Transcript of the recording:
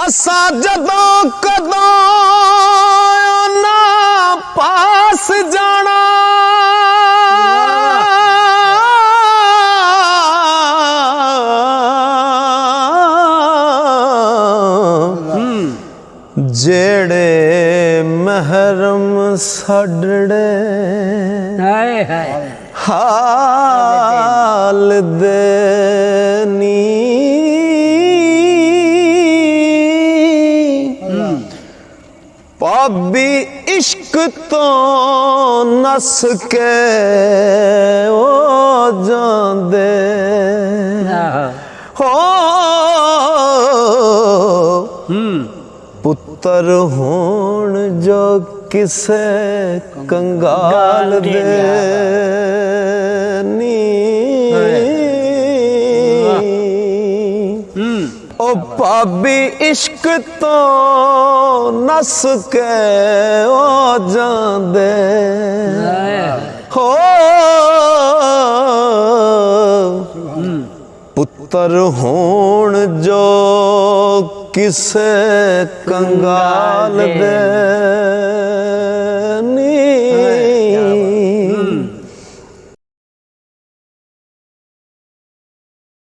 असा जदों कदों ना पास जाना जेड़े महरम साडड़े हाल देनी पाबी इश्क तो नस के ओ जांदे हो पुत्र होण जो किसे कंगाल दे ओ पाबी इश्क तो नस के ओ जांदे हो पुत्र होण जो किसे कंगाल दे